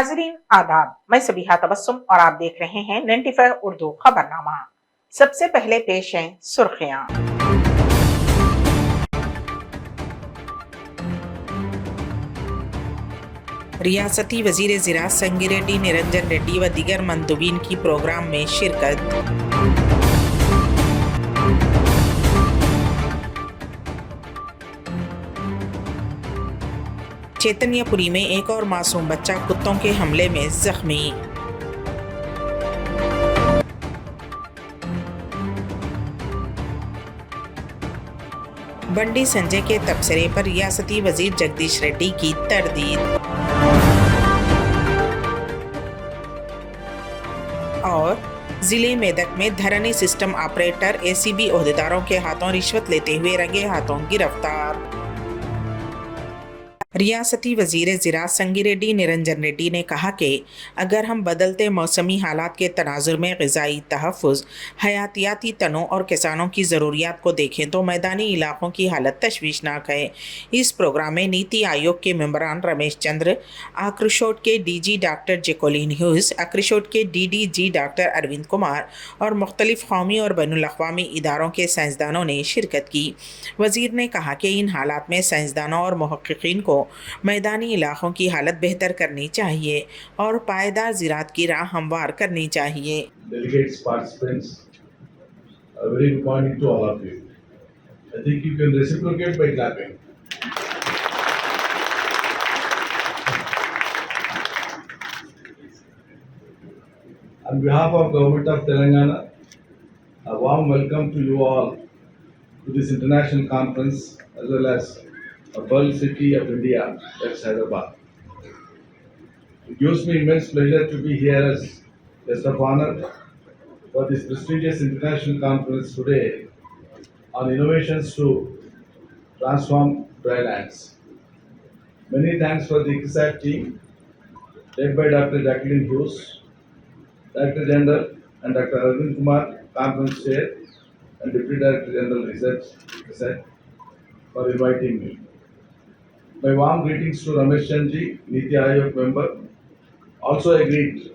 नाजरीन आदाब, मैं सबिहा तबस्सुम और आप देख रहे हैं 95 उर्दू खबरनामा। सबसे पहले पेश हैं सुर्खियां। रियासती वजीर ज़राअत संगिरेड्डी निरंजन रेड्डी व दीगर मंदुबीन की प्रोग्राम में शिरकत। चैतन्यपुरी में एक और मासूम बच्चा कुत्तों के हमले में जख्मी। बंडी संजय के तबसरे पर रियासती वजीर जगदीश रेड्डी की तरदीद। और जिले मेदक में धरनी सिस्टम ऑपरेटर एसीबी ओहदेदारों के हाथों रिश्वत लेते हुए रंगे हाथों गिरफ्तार। रियासती वजीर ज़राअत संगिरेड्डी निरंजन रेड्डी ने कहा कि अगर हम बदलते मौसमी हालात के तनाजुर में ग़िज़ाई तहफ़्फ़ुज़, हयातियाती तनों और किसानों की ज़रूरियात को देखें तो मैदानी इलाक़ों की हालत तशवीशनाक है। इस प्रोग्राम में नीति आयोग के मेंबरान रमेश चंद्र, आक्रिशोड के DG डॉक्टर जैकोलिन ह्यूज़, आक्रिशोड के DDG डॉक्टर अरविंद कुमार और मुख्तलिफ़ कौमी और बैनुल-अक़वामी इदारों के साइंसदानों ने शिरकत की। वज़ीर ने कहा कि इन हालात में साइंसदानों और मुहक़्क़िक़ीन को मैदानी इलाक़ों की हालत बेहतर करनी चाहिए और पायदार ज़राअत की राह हमवार करनी चाहिए। Delegates, participants, a very good morning to all of you. I think you can reciprocate by clapping. On behalf of Government of Telangana, a warm welcome to you all to this international conference as well as a pearl city of India, that's Hyderabad. It gives me immense pleasure to be here as guest of honor for this prestigious international conference today on innovations to transform drylands. Many thanks for the ICSAT team led by Dr. Jacqueline Hughes, Director General and Dr. Arvind Kumar, Conference Chair and Deputy Director General Research, ICSAT, for inviting me. My warm greetings to Ramesh Chandji, Niti Aayog member. Also I greet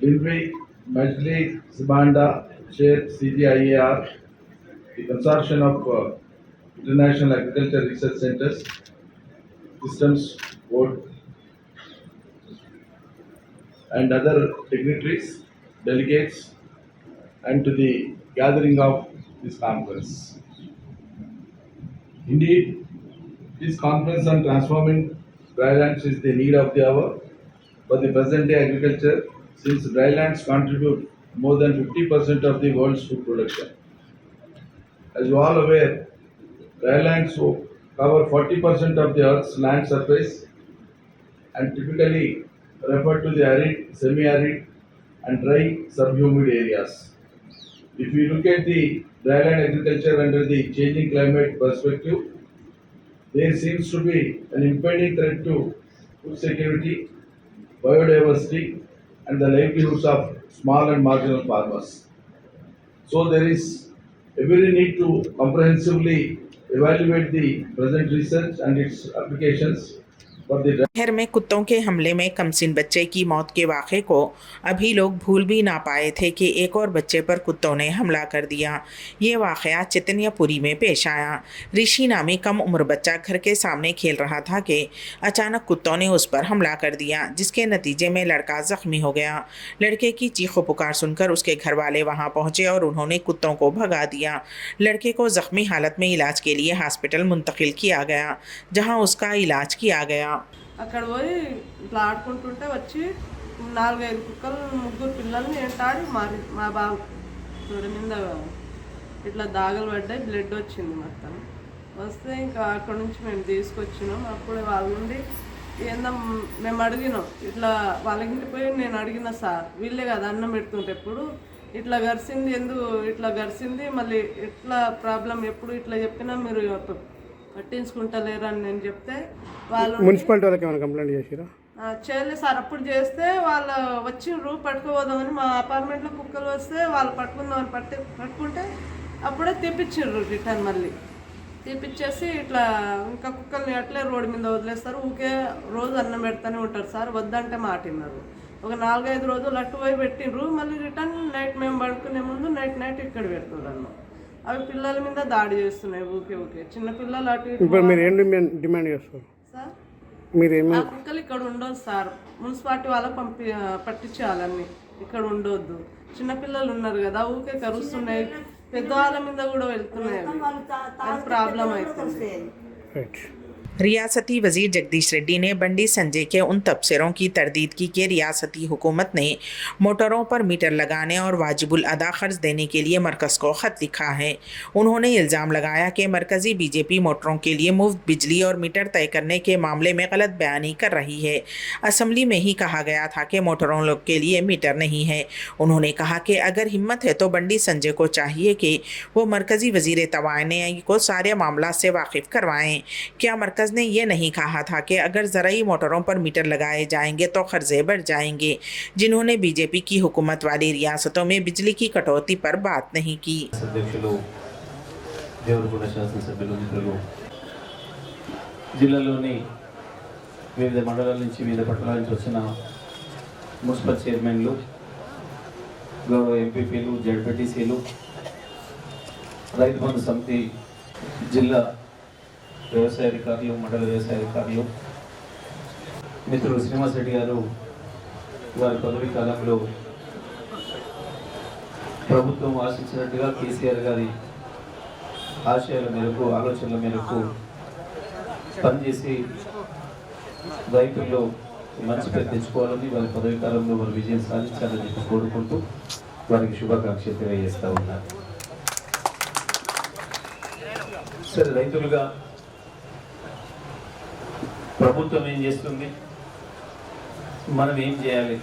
Lindvi Majli Zibanda, Chair CGIAR, the Consortium of International Agriculture Research Centers, Systems Board, and other dignitaries, delegates, and to the gathering of this conference. Indeed, this conference on transforming drylands is the need of the hour for the present day agriculture, since drylands contribute more than 50% of the world's food production. As you all aware, drylands cover 40% of the Earth's land surface and typically refer to the arid, semi-arid, and dry subhumid areas. If we look at the dryland agriculture under the changing climate perspective, there seems to be an impending threat to food security, biodiversity, and the livelihoods of small and marginal farmers. So there is every need to comprehensively evaluate the present research and its applications for the शहर में कुत्तों के हमले में कमसिन बच्चे की मौत के वाक़े को अभी लोग भूल भी ना पाए थे कि एक और बच्चे पर कुत्तों ने हमला कर दिया। ये वाक़या चैतन्यपुरी में पेश आया। ऋषि नामी कम उम्र बच्चा घर के सामने खेल रहा था कि अचानक कुत्तों ने उस पर हमला कर दिया, जिसके नतीजे में लड़का ज़ख्मी हो गया। लड़के की चीखो पुकार सुनकर उसके घर वाले वहाँ पहुँचे और उन्होंने कुत्तों को भगा दिया। लड़के को ज़ख्मी हालत में इलाज के लिए हॉस्पिटल मुंतकिल किया गया, जहाँ उसका इलाज किया गया। అక్కడ పోయి ఇట్లా ఆడుకుంటుంటే వచ్చి 4-5 కుక్కలు 3 పిల్లల్ని ఎంటాడి మా బాబు తొడ మీద ఇట్లా దాగలు పడ్డాయి, బ్లడ్ వచ్చింది మొత్తం. వస్తే ఇంకా అక్కడ నుంచి మేము తీసుకొచ్చినాం. అప్పుడే వాళ్ళ నుండి ఏందో మేము అడిగినాం, ఇట్లా వాళ్ళ ఇంటికి పోయి నేను అడిగిన, సార్ వీళ్ళే కదా అన్నం పెడుతుంటే ఎప్పుడు ఇట్లా గరిసింది, ఎందుకు ఇట్లా గరిసింది, మళ్ళీ ఎట్లా ప్రాబ్లం ఎప్పుడు ఇట్లా చెప్పినా మీరు పట్టించుకుంటలేరు అని నేను చెప్తే వాళ్ళు మున్సిపాలిటీ వాళ్ళకి ఏమైనా కంప్లైంట్ చేసిరా? చేయలేదు సార్. అప్పుడు చేస్తే వాళ్ళు వచ్చిండ్రు పట్టుకోవద్దామని, మా అపార్ట్మెంట్లో కుక్కలు వస్తే వాళ్ళు పట్టుకుందామని పట్టుకుంటే అప్పుడే తెప్పించిండ్రు రిటర్న్. మళ్ళీ తీపిచ్చేసి ఇట్లా ఇంకా కుక్కల్ని అట్లే రోడ్డు మీద వదిలేస్తారు. ఊకే రోజు అన్నం పెడతానే ఉంటారు సార్. వద్దంటే మాట విన్నారు. ఒక 4-5 రోజులు అటు పోయి పెట్టిండ్రు. మళ్ళీ రిటర్న్ నైట్ మేము పడుకునే ముందు నైట్ ఇక్కడ పెడుతున్నారు అన్నం. అవి పిల్లల మీద దాడి చేస్తున్నాయి ఊకే. చిన్న పిల్లలు అటు ఇటు ఇప్పుడు మీరు ఏం డిమాండ్ చేస్తారు? సార్ మీరేమి ఆ కుక్కలు ఇక్కడ ఉండొద్దు సార్. మున్సిపాలిటీ వాళ్ళకి పట్టించాలన్నీ. ఇక్కడ ఉండొద్దు. చిన్నపిల్లలు ఉన్నారు కదా, ఊకే కరుస్తున్నాయి. పెద్దవాళ్ళ మీద కూడా వెళ్తున్నాయి. అది ప్రాబ్లం అవుతుంది. రైట్. रियासती वजीर जगदीश रेड्डी ने बंडी संजय के उन तबसरों की तरदीद की कि रियासती हुकूमत ने मोटरों पर मीटर लगाने और वाजिबुल अदा खर्च देने के लिए मरकज़ को ख़त लिखा है। उन्होंने इल्ज़ाम लगाया कि मरकज़ी बीजेपी मोटरों के लिए मुफ्त बिजली और मीटर तय करने के मामले में गलत बयानी कर रही है। असम्बली में ही कहा गया था कि मोटरों लोग के लिए मीटर नहीं है। उन्होंने कहा कि अगर हिम्मत है तो बंडी संजय को चाहिए कि वो मरकज़ी वज़ीर तवानाई को सारे मामला से वाकिफ़ करवाएँ। क्या मरकज़ ने यह नहीं कहा था कि अगर ज़राई मोटरों पर मीटर लगाए जाएंगे तो खर्चे बढ़ जाएंगे? जिन्होंने बीजेपी की हुकूमत वाली रियासतों में बिजली की कटौती पर बात नहीं की। అధ్యక్షులు దేవరకొండ శాసనసభ్యులు మిత్రులు, జిల్లాలోని వివిధ మండలాల నుంచి వివిధ పట్టణాల నుంచి వచ్చిన మున్సిపల్ చైర్మన్లు, గౌరవ ఎంపీపీలు, జడ్పీటీసీలు, రైతు బంధు సమితి, జిల్లా వ్యవసాయ అధికారులు, మండల వ్యవసాయ అధికారులు, మిత్రులు శ్రీనివాస్ రెడ్డి గారు వారి పదవీ కాలంలో ప్రభుత్వం ఆశించినట్టుగా కేసీఆర్ గారి ఆశయాల మేరకు, ఆలోచనల మేరకు పనిచేసి రైతుల్లో మంచి పేరు తెచ్చుకోవాలని, వారి పదవీ కాలంలో వారి విజయం సాధించాలని చెప్పి కోరుకుంటూ వారికి శుభాకాంక్షలు తెలియజేస్తూ ఉన్నారు. సరే, రైతులుగా ప్రభుత్వం ఏం చేస్తుంది, మనం ఏం చేయాలి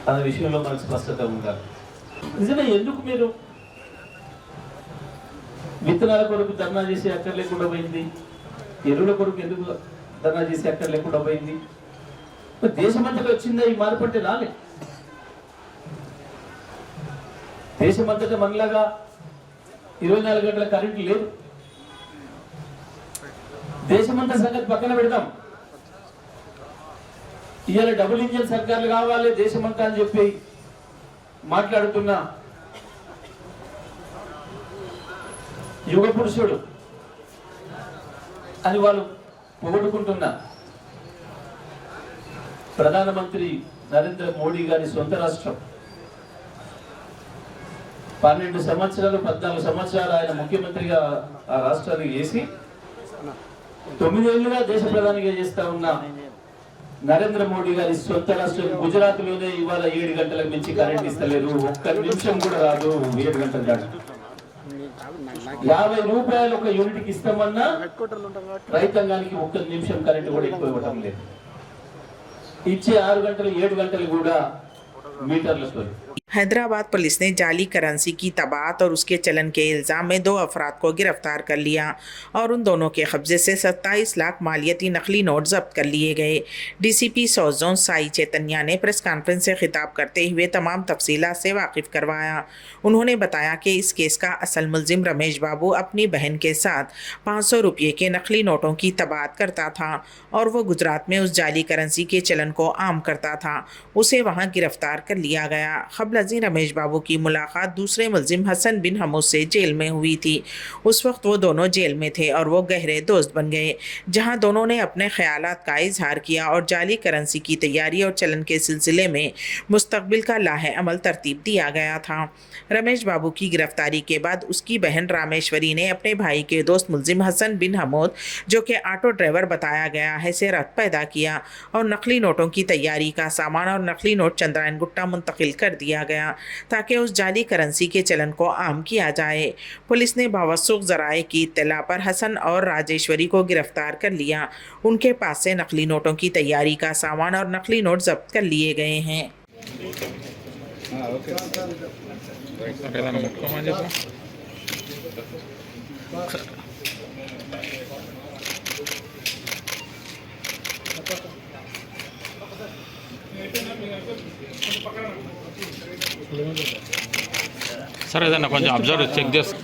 అనే విషయంలో మనకు స్పష్టత ఉండాలి. నిజంగా ఎందుకు మీరు విత్తనాల కొరకు ధర్నా చేసి అక్కర్ లేకుండా పోయింది? ఎరువుల కొరకు ఎందుకు ధర్నా చేసి అక్కర్ లేకుండా పోయింది? దేశమంతటా వచ్చిందా ఈ మార్పు? అంటే రాలే. దేశమంతటా మనలాగా 24 గంటల కరెంటు లేదు. దేశమంతా సంగతి పక్కన పెడతాం. ఇవాళ డబుల్ ఇంజిన్ సర్కార్లు కావాలి దేశమంతా అని చెప్పి మాట్లాడుతున్న యుగ పురుషుడు అని వాళ్ళు పొగడుకుంటున్న ప్రధానమంత్రి నరేంద్ర మోడీ గారి సొంత రాష్ట్రం. 12 సంవత్సరాలు 14 సంవత్సరాలు ఆయన ముఖ్యమంత్రిగా ఆ రాష్ట్రానికి చేసి 9 ఏళ్లుగా దేశ ప్రధానిగా చేస్తా ఉన్న నరేంద్ర మోడీ గారి సొంత రాష్ట్రం గుజరాత్ లోనే ఇవాళ 7 గంటలకు మించి కరెంట్ ఇస్తలేరు. ఒక్క నిమిషం కూడా రాదు. 7 గంటలు దాటి 50 రూపాయలు ఒక యూనిట్కి ఇస్తామన్నా రైతాంగానికి ఒక్క నిమిషం కరెంట్ కూడా ఎక్కువ ఇవ్వటం లేదు. ఇచ్చే 6 గంటలు 7 గంటలు కూడా మీటర్లతో. हैदराबाद पुलिस ने जाली करेंसी की तबात और उसके चलन के इल्ज़ाम में 2 अफराद को गिरफ्तार कर लिया और उन दोनों के कब्जे से 27 लाख मालियती नकली नोट जब्त कर लिए गए। DCP south zone Sai Chaitanya ने प्रेस कॉन्फ्रेंस से खिताब करते हुए तमाम तफसीलात से वाकिफ़ करवाया। उन्होंने बताया कि इस केस का असल मुलजिम रमेश बाबू अपनी बहन के साथ 500 रुपये के नकली नोटों की तबात करता था और वो गुजरात में उस जाली करेंसी के चलन को आम करता था। उसे वहाँ गिरफ्तार कर लिया गया। खबल रमेश बाबू की मुलाकात दूसरे मुलजिम हसन बिन हमूद से जेल में हुई थी। उस वक्त वो दोनों जेल में थे और वो गहरे दोस्त बन गए, जहां दोनों ने अपने ख्यालात का इजहार किया और जाली करेंसी की तैयारी और चलन के सिलसिले में मुस्तकबिल का लाहे अमल तरतीब दिया गया था। रमेश बाबू की गिरफ्तारी के बाद उसकी बहन रामेश्वरी ने अपने भाई के दोस्त मुलजिम हसन बिन हमूद, जो कि ऑटो ड्राइवर बताया गया है, से रब्त पैदा किया और नकली नोटों की तैयारी का सामान और नकली नोट चंद्रायन गुट्टा मुंतकिल कर दिया गया ताकि उस जाली करेंसी के चलन को आम किया जाए। पुलिस ने बावसूख ज़राए की इत्तला पर हसन और राजेश्वरी को गिरफ्तार कर लिया। उनके पास से नकली नोटों की तैयारी का सामान और नकली नोट जब्त कर लिए गए हैं। సార్ ఏదన్నా కొంచెం అబ్జర్వ్ చెక్ చేసి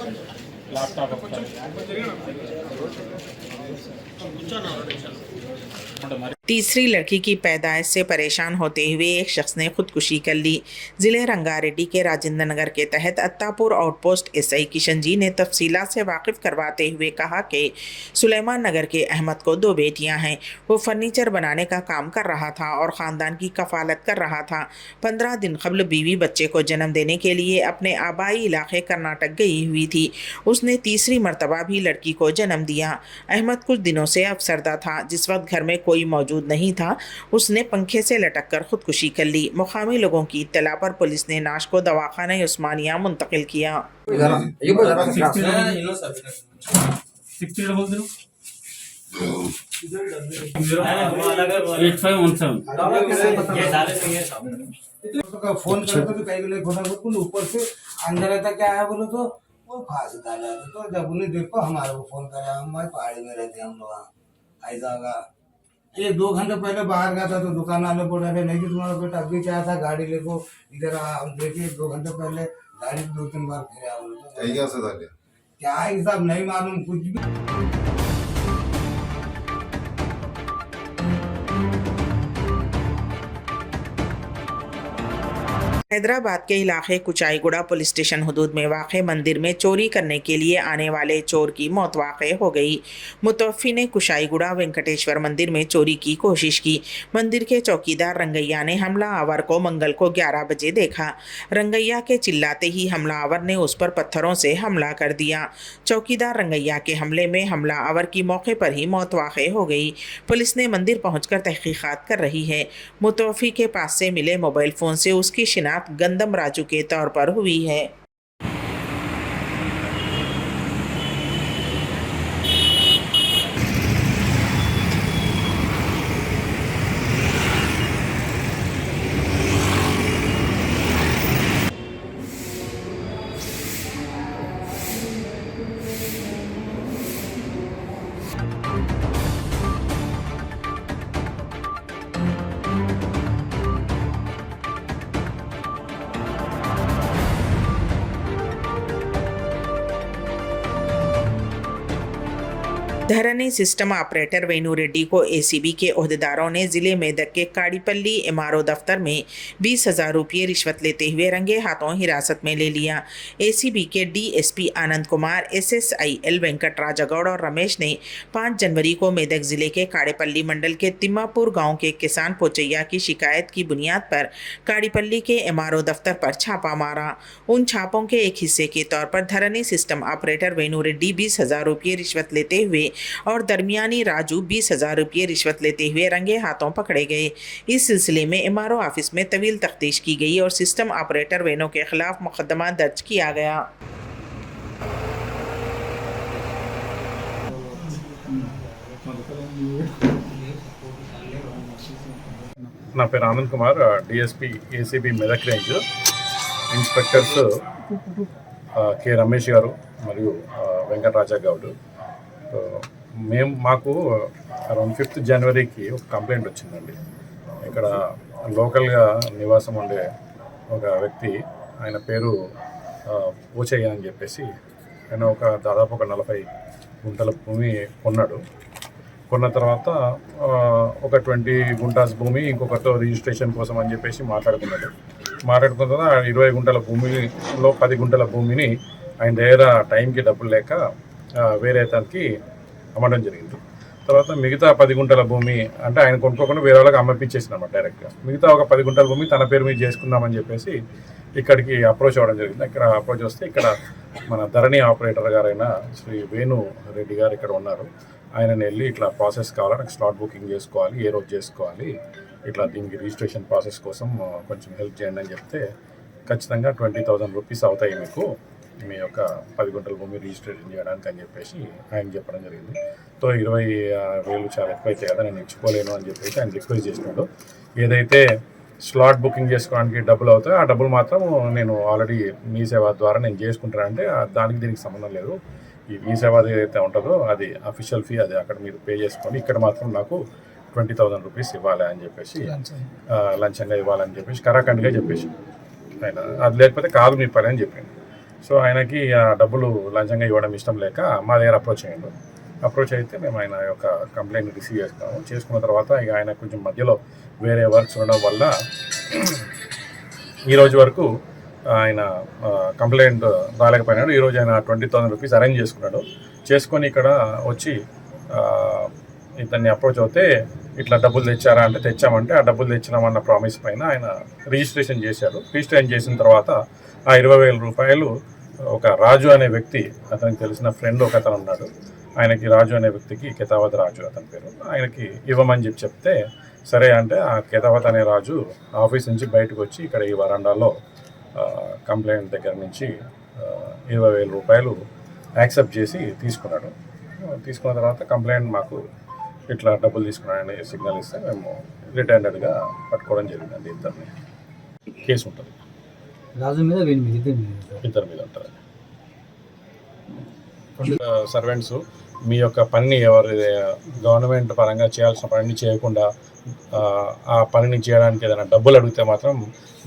तीसरी लड़की की पैदाइश से परेशान होते हुए एक शख्स ने खुदकुशी कर ली। जिले रंगारेड्डी के राजेंद्र नगर के तहत अत्तापुर आउटपोस्ट एसआई किशन जी ने तफसीलात से वाकिफ करवाते हुए कहा कि सुलेमान नगर के अहमद को 2 बेटियां हैं। वो फर्नीचर बनाने का काम कर रहा था और ख़ानदान की कफालत कर रहा था। 15 दिन कबल बीवी बच्चे को जन्म देने के लिए अपने आबाई इलाके कर्नाटक गई हुई थी। उसने तीसरी मरतबा भी लड़की को जन्म दिया। अहमद कुछ दिनों से अफसरदा था। जिस वक्त घर में कोई मौजूद नहीं था, उसने पंखे से लटक कर खुदकुशी कर ली। मुकामी लोगों की इत्तला पर पुलिस ने नाश को दवाखाना उस्मानिया मुंतकिल किया। फोन करता तो कहीं नहीं खोला बोल ऊपर से अंदर रहता क्या है बोलो तो वो फांसी डाला तो जब उन्हें देखो हमारे को फोन करा हम भाई पहाड़ी में रहते हैं हम लोग ऐसा होगा। ये 2 घंटे पहले बाहर गया था तो दुकान वाले बोल रहे नहीं कि तुम्हारा बेटा अभी चाहा था गाड़ी लेको इधर हम देखिए 2 घंटे पहले गाड़ी 2-3 बार फिर बोलो क्या हिसाब नहीं मालूम कुछ भी। हैदराबाद के इलाके कुचाईगुड़ा पुलिस स्टेशन हदूद में वाक़े मंदिर में चोरी करने के लिए आने वाले चोर की मौत वाक़े हो गई। मुतवफ़्फ़ी ने कुचाईगुड़ा वेंकटेश्वर मंदिर में चोरी की कोशिश की। मंदिर के चौकीदार रंगैया ने हमला आवर को मंगल को 11 बजे देखा। रंगैया के चिल्लाते ही हमला आवर ने उस पर पत्थरों से हमला कर दिया। चौकीदार रंगैया के हमले में हमला आवर की मौके पर ही मौत वाक़े हो गई। पुलिस ने मंदिर पहुँचकर तहक़ीक़ात कर रही है। मुतवफ़्फ़ी के पास से मिले मोबाइल फ़ोन से उसकी शिनाख्त गंदम राजू के तौर पर हुई है। धरनी सिस्टम ऑपरेटर वेनू रेड्डी को एसीबी के ओहदेदारों ने जिले मेदक के काड़ीपल्ली एमआरओ दफ्तर में 20,000 रुपये रिश्वत लेते हुए रंगे हाथों हिरासत में ले लिया। एसीबी के DSP Anand Kumar, SSI L Venkat राजागौड़ और रमेश ने 5 जनवरी को मेदक जिले के काड़ीपल्ली मंडल के तिम्मापुर गांव के किसान पोचैया की शिकायत की बुनियाद पर काड़ीपल्ली के एमआरओ दफ्तर पर छापा मारा। उन छापों के एक हिस्से के तौर पर धरनी सिस्टम ऑपरेटर वेनू रेड्डी 20,000 रुपये रिश्वत लेते हुए और दरमियानी राजू 20,000 रुपये रिश्वत लेते हुए रंगे हाथों पकड़े गए। इस सिलसिले में एमआरओ ऑफिस में तवील तफ्तीश की गई और सिस्टम ऑपरेटर वेनो के खिलाफ मुकदमा दर्ज किया गया। నా పేరు Anand Kumar, DSP ACB Medak range. Inspectors K Ramesh గారు మరియు వెంకటరాజా గౌడ్. మాకు అరౌండ్ 5th జనవరికి ఒక కంప్లైంట్ వచ్చిందండి. ఇక్కడ లోకల్గా నివాసం ఉండే ఒక వ్యక్తి, ఆయన పేరు పోచయ్య అని చెప్పేసి, ఆయన దాదాపు ఒక 40 గుంటల భూమి కొన్నాడు. కొన్న తర్వాత ఒక 20 గుంటాస్ భూమి ఇంకొకరితో రిజిస్ట్రేషన్ కోసం అని చెప్పేసి మాట్లాడుకున్న తర్వాత 20 గుంటల భూమిలో 10 గుంటల భూమిని ఆయన దగ్గర టైంకి డబ్బులు లేక వేరే అతనికి అమ్మడం జరిగింది. తర్వాత మిగతా 10 గుంటల భూమి అంటే ఆయన కొనుక్కోకుండా వేరే వాళ్ళకి అమ్మపించేసినమాట డైరెక్ట్గా. మిగతా ఒక 10 గుంటల భూమి తన పేరు మీద చేసుకుందామని చెప్పేసి ఇక్కడికి అప్రోచ్ అవ్వడం జరిగింది. ఇక్కడ అప్రోచ్ వస్తే ఇక్కడ మన ధరణి ఆపరేటర్ గారైన శ్రీ వేణు రెడ్డి గారు ఇక్కడ ఉన్నారు. ఆయనని వెళ్ళి ఇట్లా ప్రాసెస్ కావాలి, నాకు స్లాట్ బుకింగ్ చేసుకోవాలి, ఏ రోజు చేసుకోవాలి, ఇట్లా దీనికి రిజిస్ట్రేషన్ ప్రాసెస్ కోసం కొంచెం హెల్ప్ చేయండి అని చెప్తే, ఖచ్చితంగా 20,000 రూపీస్ అవుతాయి మీకు మీ యొక్క 10 గుంటల భూమి రిజిస్ట్రేషన్ చేయడానికి అని చెప్పేసి ఆయన చెప్పడం జరిగింది. సో 20,000 చాలా ఎక్కువైతే కదా, నేను ఇచ్చుకోలేను అని చెప్పేసి ఆయన రిక్వెస్ట్ చేసినాడు. ఏదైతే స్లాట్ బుకింగ్ చేసుకోవడానికి డబ్బులు అవుతాయో ఆ డబ్బులు మాత్రం నేను ఆల్రెడీ మీ సేవ ద్వారా నేను చేసుకుంటానంటే దానికి దీనికి సంబంధం లేదు. ఈ మీ సేవ ఏదైతే ఉంటుందో అది అఫీషియల్ ఫీ, అది అక్కడ మీరు పే చేసుకోండి, ఇక్కడ మాత్రం నాకు 20,000 రూపీస్ ఇవ్వాలి అని చెప్పేసి, లంచంగా ఇవ్వాలని చెప్పేసి కరాఖండిగా చెప్పేసి ఆయన, అది లేకపోతే కాదు మీ పని అని చెప్పింది. సో ఆయనకి ఆ డబ్బులు లంచంగా ఇవ్వడం ఇష్టం లేక మా దగ్గర అప్రోచ్ అయితే మేము ఆయన యొక్క కంప్లైంట్ రిసీవ్ చేసుకున్న తర్వాత ఇక ఆయన కొంచెం మధ్యలో వేరే వర్క్స్ ఉండడం వల్ల ఈరోజు వరకు ఆయన కంప్లైంట్ రాలేకపోయినాడు. ఈరోజు ఆయన 20,000 రూపీస్ అరేంజ్ చేసుకొని ఇక్కడ వచ్చి ఇతన్ని అప్రోచ్ అవుతే ఇట్లా డబ్బులు తెచ్చారా అంటే తెచ్చామంటే ఆ డబ్బులు తెచ్చినామన్న ప్రామిస్ పైన ఆయన రిజిస్ట్రేషన్ చేశారు. రిజిస్ట్రేషన్ చేసిన తర్వాత ఆ 20,000 రూపాయలు ఒక రాజు అనే వ్యక్తి, అతనికి తెలిసిన ఫ్రెండ్ ఒక అతను ఉన్నాడు, ఆయనకి రాజు అనే వ్యక్తికి కేతావత్ రాజు అతని పేరు, ఆయనకి ఇవ్వమని చెప్తే సరే అంటే ఆ కేతావత్ అనే రాజు ఆఫీస్ నుంచి బయటకు వచ్చి ఇక్కడ ఈ వరండాలో కంప్లైంట్ దగ్గర నుంచి 20,000 రూపాయలు యాక్సెప్ట్ చేసి తీసుకున్నాడు. తీసుకున్న తర్వాత కంప్లైంట్ మాకు ఇట్లా డబ్బులు తీసుకున్నాడని సిగ్నల్ ఇస్తే మేము రిటైర్డ్గా పట్టుకోవడం జరిగిందండి. ఇద్దరిని కేసు ఉంటుంది, రాజు మీద ఇద్దరి మీద ఉంటుంది. సర్వెంట్స్ మీ యొక్క పనిని ఎవరు గవర్నమెంట్ పరంగా చేయాల్సిన పనిని చేయకుండా ఆ పనిని చేయడానికి ఏదైనా డబ్బులు అడిగితే మాత్రం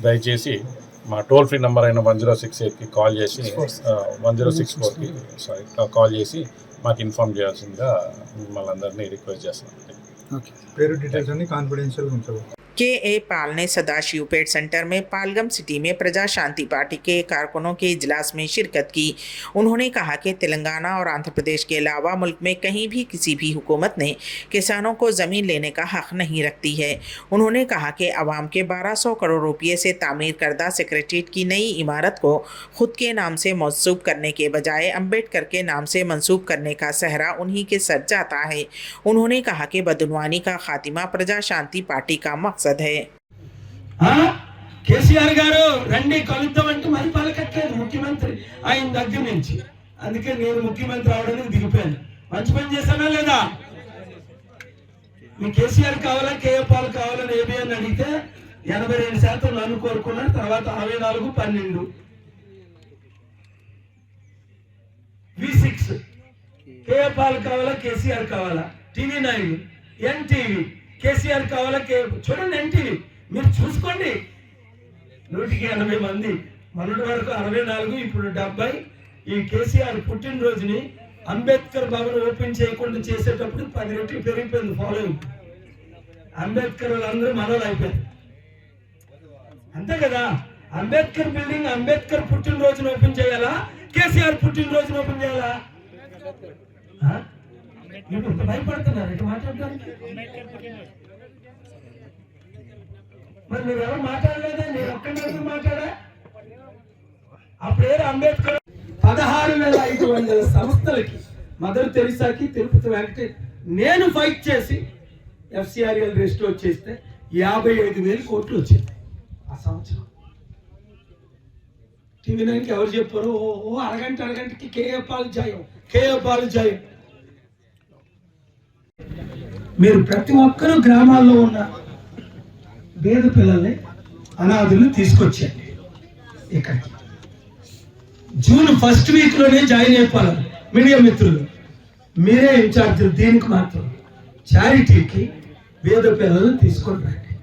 దయచేసి మా టోల్ ఫ్రీ నెంబర్ అయిన 1068కి కాల్ చేసి 1064కి కాల్ చేసి మాకు ఇన్ఫార్మ్ చేయాల్సిందిగా మిమ్మల్ని అందరినీ రిక్వెస్ట్ చేస్తున్నాను. పేరు డీటెయిల్స్ అన్ని కాన్ఫిడెన్షియల్గా ఉంచాలి. के.ए. पाल ने सदाशिवपेट सेंटर में पालगम सिटी में प्रजा शांति पार्टी के कारकुनों के इजलास में शिरकत की। उन्होंने कहा कि तेलंगाना और आंध्र प्रदेश के अलावा मुल्क में कहीं भी किसी भी हुकूमत ने किसानों को ज़मीन लेने का हक नहीं रखती है। उन्होंने कहा कि अवाम के 1200 करोड़ रुपये से तामीर करदा सेक्रेटरीट की नई इमारत को खुद के नाम से मंसूब करने के बजाय अम्बेडकर के नाम से मंसूब करने का सहरा उन्हीं के सर जाता है। उन्होंने कहा कि बदनवानी का खात्मा प्रजा शांति पार्टी का मकसद है। కేసీఆర్ గారు రండి కలుద్దామంటే మరి పలకట్లేదు ముఖ్యమంత్రి ఆయన దగ్గర నుంచి. అందుకే నేను ముఖ్యమంత్రి అవడానికి దిగిపోయాను. మంచి పని చేశానా లేదా? మీ కేసీఆర్ కావాలా, కేఏ పాల్ కావాలని ఏబిఎన్ అడిగితే 82% నన్ను కోరుకున్నారు. తర్వాత 64, 12 V6 కేఏ పాల్ కావాలా, కేసీఆర్ కావాలా, TV9 NTV కేసీఆర్ కావాలా, చూడండి NTV మీరు చూసుకోండి. 180 మంది, మొన్నటి వరకు 64, ఇప్పుడు 70. ఈ కేసీఆర్ పుట్టినరోజుని అంబేద్కర్ భవన్ ఓపెన్ చేయకుండా చేసేటప్పుడు 10 రెట్లు పెరిగిపోయింది ఫాలోయింగ్. అంబేద్కర్ వాళ్ళందరూ మనోళ్ళు అయిపోయారు, అంతే కదా? అంబేద్కర్ బిల్డింగ్ అంబేద్కర్ పుట్టినరోజున ఓపెన్ చేయాలా, కేసీఆర్ పుట్టినరోజున ఓపెన్ చేయాలా? మీరు ఇంత భయపడుతున్నారు ఇటు మాట్లాడడానికి. మరి మీరు ఎవరు మాట్లాడలేదా? నేను ఒక్కడి మాట్లాడా? అప్పుడే అంబేద్కర్ 16,500 సంస్థలకి, మదర్ తెరిసాకి, తిరుపతి వెంకటే నేను ఫైట్ చేసి FCRL రెస్టోర్ చేస్తే 55,000 కోట్లు వచ్చింది ఆ సంవత్సరం. TV9కి ఎవరు చెప్పారు? అరగంటకి కేఏ పాల్ జాయం. మీరు ప్రతి ఒక్కరూ గ్రామాల్లో ఉన్న పేద పిల్లల్ని, అనాథులు తీసుకొచ్చేయండి ఇక్కడికి. జూన్ 1st వీక్లోనే జాయిన్ అయిపోవాలి. మీడియా మిత్రులు మీరే ఇన్ఛార్జీలు దీనికి మాత్రం. చారిటీకి పేద పిల్లల్ని తీసుకొని రండి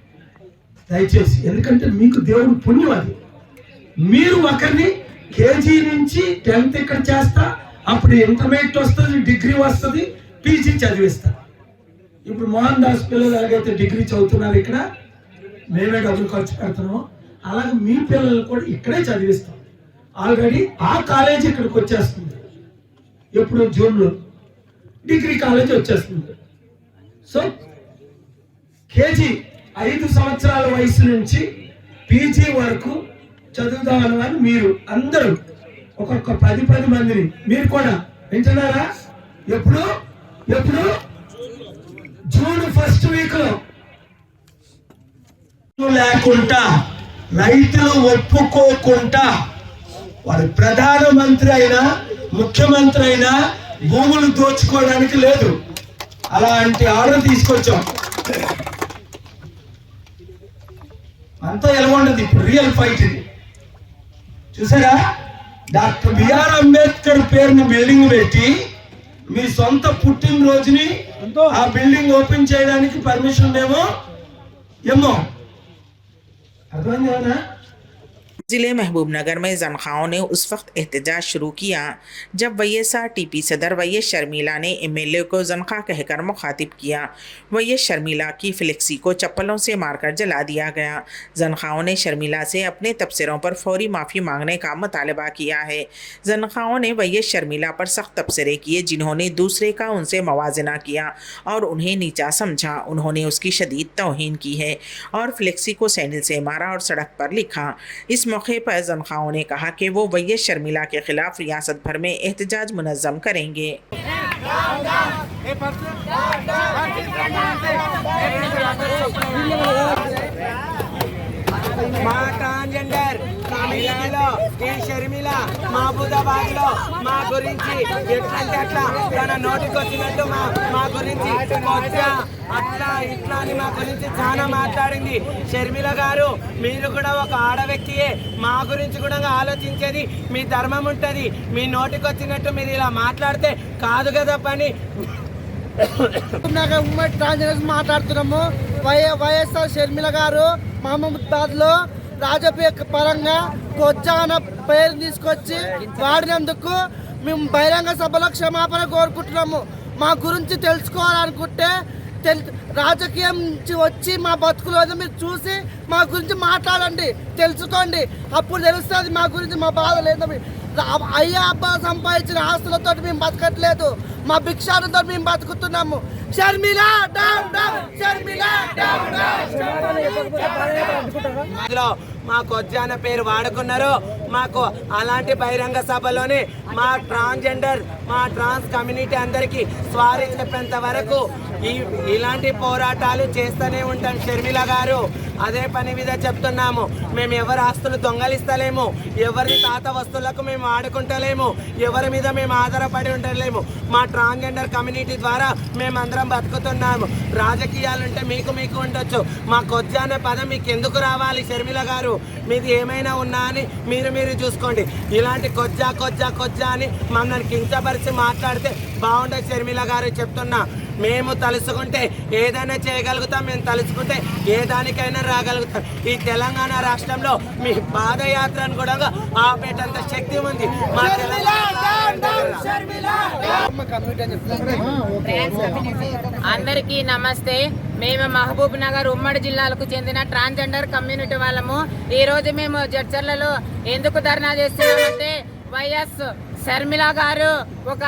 దయచేసి. ఎందుకంటే మీకు దేవుడు పుణ్యం అది. మీరు ఒకరిని కేజీ నుంచి 10th ఇక్కడ చేస్తా, అప్పుడు ఇంటర్మీడియట్ వస్తుంది, డిగ్రీ వస్తుంది, PG చదివిస్తా. ఇప్పుడు మోహన్ దాస్ పిల్లలు ఎలాగైతే డిగ్రీ చదువుతున్నారు, ఇక్కడ మేమే డబ్బులు ఖర్చు పెడుతున్నాం, అలాగే మీ పిల్లలు కూడా ఇక్కడే చదివిస్తాం. ఆల్రెడీ ఆ కాలేజ్ ఇక్కడికి వచ్చేస్తుంది. ఎప్పుడు జూన్లో డిగ్రీ కాలేజ్ వచ్చేస్తుంది. సో కేజీ 5 సంవత్సరాల వయసు నుంచి PG వరకు చదువుదామని మీరు అందరూ ఒక్కొక్క 10 మందిని మీరు కూడా వింటున్నారా? ఎప్పుడు జూన్ 1st వీక్లో లేకుండా, రైతులు ఒప్పుకోకుండా, వారు ప్రధానమంత్రి అయినా ముఖ్యమంత్రి అయినా భూములు దోచుకోవడానికి లేదు. అలాంటి ఆర్డర్ తీసుకొచ్చాం. అంతా ఎలా ఉండదు. ఇప్పుడు రియల్ ఫైట్ ఇది చూసారా? డాక్టర్ బిఆర్ అంబేద్కర్ పేరుని బిల్డింగ్ పెట్టి మీ సొంత పుట్టినరోజుని ఆ బిల్డింగ్ ఓపెన్ చేయడానికి పర్మిషన్ ఏమో అర్థమైంది కదా? जिले महबूबनगर में जनखाओं ने उस वक्त एहतजाज शुरू किया जब YSRTP सदर वैएस शर्मिला ने MLA को जनखा कहकर मुखातिब किया। वैएस शर्मिला की फ्लेक्सी को चप्पलों से मारकर जला दिया गया। जनखाओं ने शर्मिला से अपने तबसरों पर फौरी माफ़ी मांगने का मुतालबा किया है। जनखाओं ने वैएस शर्मिला पर सख्त तबसरे किए जिन्होंने दूसरे का उनसे मवाजना किया और उन्हें नीचा समझा। उन्होंने उसकी शदीद तौहीन की है और फ्लेक्सी को सैंडल से मारा और सड़क पर लिखा। इस मौके पर जनखाओं ने कहा कि वो वैएस शर्मिला के खिलाफ रियासत भर में एहतजाज मुनज़्ज़म करेंगे। మా ట్రాన్స్జెండర్ కమ్యూనిటీలో ఈ షర్మిల మహబూబాబాద్లో మా గురించి ఎట్లంటే అట్లా తన నోటికి వచ్చినట్టు మా గురించి అట్లా ఇట్లా అని మా గురించి చాలా మాట్లాడింది. షర్మిల గారు మీరు కూడా ఒక ఆడ వ్యక్తియే, మా గురించి కూడా ఆలోచించేది మీ ధర్మం ఉంటుంది. మీ నోటికి వచ్చినట్టు మీరు ఇలా మాట్లాడితే కాదు కదా పని. ఉమ్మడి ట్రాన్స్జెండర్స్ మాట్లాడుతున్నాము. వైఎస్ఆర్ షర్మిల గారు మహబూబాబాద్లో రాజకీయ పరంగా కొజ్జా అన్న పేరు తీసుకొచ్చి వాడినందుకు మేము బహిరంగ సభలో క్షమాపణ కోరుకుంటున్నాము. మా గురించి తెలుసుకోవాలనుకుంటే రాజకీయం నుంచి వచ్చి మా బతుకులు మీరు చూసి మా గురించి మాట్లాడండి, తెలుసుకోండి. అప్పుడు తెలుస్తుంది మా గురించి, మా బాధ లేదు. అయ్యా అబ్బా సంపాదించిన ఆస్తులతో మేము బతకట్లేదు, మా భిక్షాలతో మేము బతుకుతున్నాము. షర్మిల మా కొజ్జా అన్న పేరు వాడుకున్నారు. మాకు అలాంటి బహిరంగ సభలోనే మా ట్రాన్స్జెండర్ మా ట్రాన్స్ కమ్యూనిటీ అందరికీ సారీ చెప్పేంత వరకు ఇలాంటి పోరాటాలు చేస్తూనే ఉంటాం. షర్మిల గారు అదే పని మీద చెప్తున్నాము. మేము ఎవరి ఆస్తులు దొంగలిస్తలేము, ఎవరి తాత వస్తువులకు మేము ఆడుకుంటలేము, ఎవరి మీద మేము ఆధారపడి ఉండలేము. మా ట్రాన్స్జెండర్ కమ్యూనిటీ ద్వారా మేమందరం బతుకుతున్నాము. రాజకీయాలుంటే మీకు ఉండొచ్చు, మా కొజ్జా అనే పదం మీకు ఎందుకు రావాలి? షర్మిల గారు మీది ఏమైనా ఉన్నా అని మీరు చూసుకోండి. ఇలాంటి కొజ్జా అని మమ్మల్ని కించపరిచి మాట్లాడితే బాగుండదు. షర్మిల గారు చెప్తున్నా, మేము తలుచుకుంటే ఏదైనా చేయగలుగుతాం, మేము తలుచుకుంటే ఏ దానికైనా రాగలుగుతాం. ఈ తెలంగాణ రాష్ట్రంలో మీ పాదయాత్రను కూడా ఆపేటంత శక్తి ఉంది మా అందరికీ నమస్తే. మేము మహబూబ్ నగర్ ఉమ్మడి జిల్లాలకు చెందిన ట్రాన్స్జెండర్ కమ్యూనిటీ వాళ్ళము. ఈరోజు మేము జడ్చర్లలో ఎందుకు ధర్నా చేస్తున్నామంటే వైఎస్ షర్మిల గారు ఒక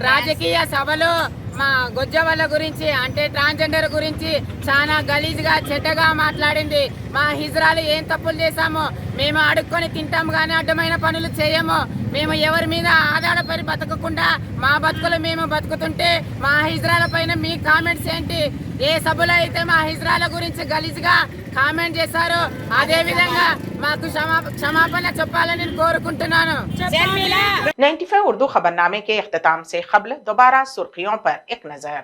రాజకీయ సభలో మా గొజ్జ వాళ్ళ గురించి అంటే ట్రాన్స్జెండర్ గురించి చాలా గలీజ్గా చెడ్డగా మాట్లాడింది. మా హిజ్రాలు ఏం తప్పులు చేశామో మేము అడుక్కొని తింటాము కానీ అడ్డమైన పనులు చేయము. మేము ఎవరి మీద ఆధారపడి బతకకుండా మా బతుకులు మేము బతుకుతుంటే మా హిజ్రాల పైన మీ కామెంట్స్ ఏంటి? ఏ సభలో అయితే మా హిజ్రాల గురించి గలీజ్గా కామెంట్ చేశారో అదే విధంగా మాకు క్షమాపణ చెప్పాలని కోరుకుంటున్నాను. 95 उर्दू खबरनामे के इख्तिताम से क़ब्ल दोबारा सुर्खियों पर एक नज़र।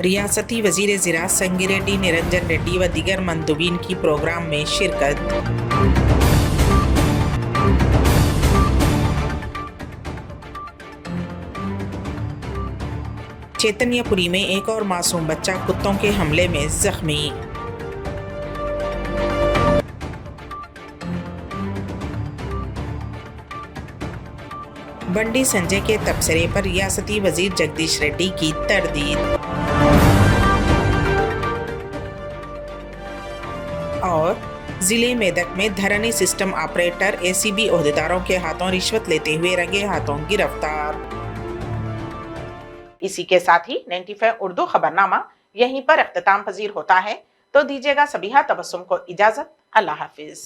रियासती वजीर ज़राअत संगिरेड्डी निरंजन रेड्डी व दीगर मंदुबीन की प्रोग्राम में शिरकत। चैतन्यपुरी में एक और मासूम बच्चा कुत्तों के हमले में जख्मी। बंडी संजय के तबसरे पर रियासती वजीर जगदीश रेड्डी की तरदीद। और जिले मेदक में धरनी सिस्टम ऑपरेटर ACB ओहदेदारों के हाथों रिश्वत लेते हुए रंगे हाथों गिरफ्तार। इसी के साथ ही 95 उर्दू खबरनामा यहीं पर इख्तिताम पजीर होता है। तो दीजिएगा सबीहा तबस्सुम को इजाजत। अल्लाह हाफिज।